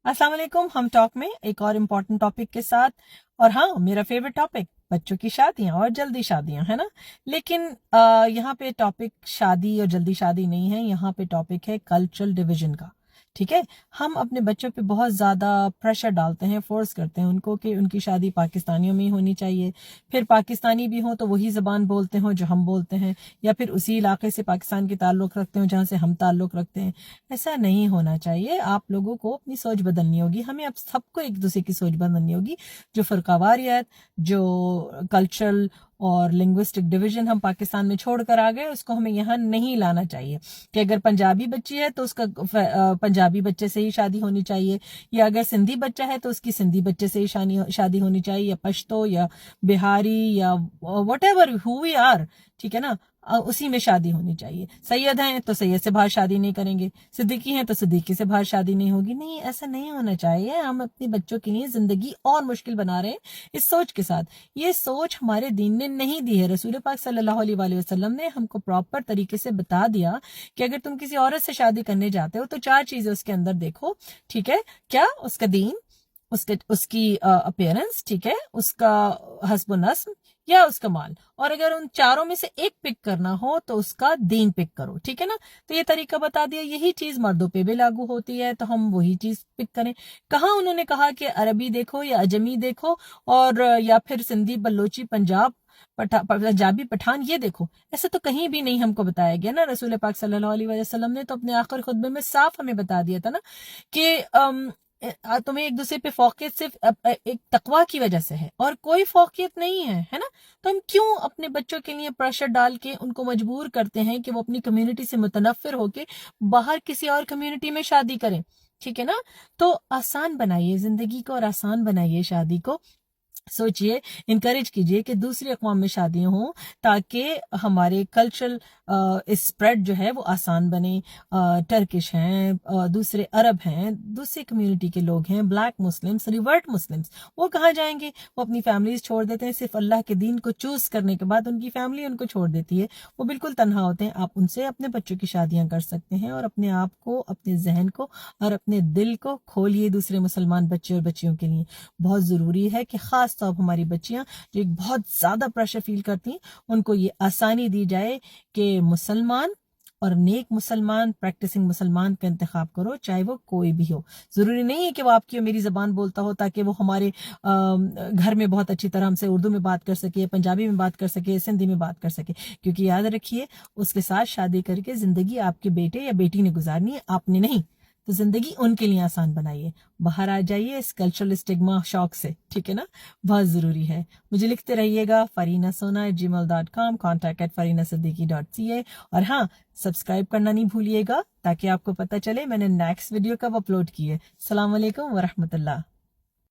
अस्सलाम वालेकुम। हम टॉक में एक और इम्पोर्टेंट टॉपिक के साथ, और हाँ, मेरा फेवरेट टॉपिक बच्चों की शादियां और जल्दी शादियां, है ना। लेकिन यहाँ पे टॉपिक शादी और जल्दी शादी नहीं है, यहाँ पे टॉपिक है कल्चरल डिवीजन का। ठीक है। हम अपने बच्चों पे बहुत ज़्यादा प्रेशर डालते हैं, फोर्स करते हैं उनको कि उनकी शादी पाकिस्तानियों में ही होनी चाहिए। फिर पाकिस्तानी भी हो तो वही ज़बान बोलते हो जो हम बोलते हैं, या फिर उसी इलाके से पाकिस्तान के ताल्लुक़ रखते हो जहाँ से हम ताल्लुक़ रखते हैं। ऐसा नहीं होना चाहिए। आप लोगों को अपनी सोच बदलनी होगी, हमें अब सबको एक दूसरे की सोच बदलनी होगी। जो फ़िरकावारियत, जो कल्चरल और लिंग्विस्टिक डिवीजन हम पाकिस्तान में छोड़ कर आ गए, उसको हमें यहाँ नहीं लाना चाहिए। कि अगर पंजाबी बच्ची है तो उसका पंजाबी बच्चे से ही शादी होनी चाहिए, या अगर सिंधी बच्चा है तो उसकी सिंधी बच्चे से ही शादी होनी चाहिए, या पश्तो या बिहारी या whatever who we are, ठीक है ना, उसी में शादी होनी चाहिए। सैयद हैं तो सैयद से बाहर शादी नहीं करेंगे, सिद्दीकी हैं तो सिद्दीकी से बाहर शादी नहीं होगी। नहीं, ऐसा नहीं होना चाहिए। हम अपने बच्चों के लिए जिंदगी और मुश्किल बना रहे हैं इस सोच के साथ। ये सोच हमारे दीन ने नहीं दी है। रसूल पाक सल्लल्लाहु अलैहि वसल्लम ने हमको प्रॉपर तरीके से बता दिया कि अगर तुम किसी औरत से शादी करने जाते हो तो 4 चीजें उसके अंदर देखो। ठीक है, क्या? उसका दीन, उसकी अपीयरेंस, ठीक है, उसका हस्ब नस्ब, या उसका माल। और अगर उन चारों में से एक पिक करना हो तो उसका दीन पिक करो। ठीक है ना। तो ये तरीका बता दिया। यही चीज मर्दों पे भी लागू होती है, तो हम वही चीज पिक करें। कहाँ उन्होंने कहा कि अरबी देखो या अजमी देखो, और या फिर सिंधी, बलोची, पंजाबी, पठान ये देखो? ऐसा तो कहीं भी नहीं हमको बताया गया ना। रसूल पाक सल्लल्लाहु अलैहि वसल्लम ने तो अपने आखिरी खुतबे में साफ हमें बता दिया था ना कि तुम्हें एक दूसरे पे फौकियत सिर्फ एक तकवा की वजह से है, और कोई फौकियत नहीं है, है ना। तो हम क्यों अपने बच्चों के लिए प्रेशर डाल के उनको मजबूर करते हैं कि वो अपनी कम्युनिटी से मुतनफिर होके बाहर किसी और कम्युनिटी में शादी करें? ठीक है ना। तो आसान बनाइए जिंदगी को, और आसान बनाइए शादी को। सोचिए, इंकरेज कीजिए कि दूसरी अक़वाम में शादियां हों, ताकि हमारे कल्चरल स्प्रेड जो है वो आसान बने। टर्किश हैं, दूसरे अरब हैं, दूसरी कम्युनिटी के लोग हैं, ब्लैक मुस्लिम्स, रिवर्ट मुस्लिम्स, वो कहाँ जाएंगे? वो अपनी फैमिलीज छोड़ देते हैं। सिर्फ अल्लाह के दीन को चूज करने के बाद उनकी फैमिली उनको छोड़ देती है, वो बिल्कुल तन्हा होते हैं। आप उनसे अपने बच्चों की शादियां कर सकते हैं, और अपने आप को, अपने जहन को और अपने दिल को खोलिए दूसरे मुसलमान बच्चे और बच्चियों के लिए। बहुत ज़रूरी है कि ख़ास तौर पर हमारी बच्चियां जो एक बहुत ज़्यादा प्रेशर फील करती हैं, उनको ये आसानी दी जाए कि मुसलमान और नेक मुसलमान, प्रैक्टिसिंग मुसलमान का इंतखाब करो, चाहे वो कोई भी हो। ज़रूरी नहीं है कि वो आपकी और मेरी ज़बान बोलता हो ताकि वो हमारे घर में बहुत अच्छी तरह हमसे उर्दू में बात कर सके, पंजाबी में बात कर सके, सिंधी में बात कर सके। क्योंकि याद रखिए, उसके साथ शादी करके ज़िंदगी आपके बेटे या बेटी ने गुजारनी है, आपने नहीं। तो जिंदगी उनके लिए आसान बनाइए। बाहर आ जाइए इस कल्चरल स्टिग्मा शॉक से, ठीक है ना। बहुत ज़रूरी है। मुझे लिखते रहिएगा farina@gmail.com, contact@farinasiddiqui.ca। और हाँ, सब्सक्राइब करना नहीं भूलिएगा ताकि आपको पता चले मैंने नेक्स्ट वीडियो कब अपलोड की है। अस्सलाम वालेकुम वरहमतुल्लाह।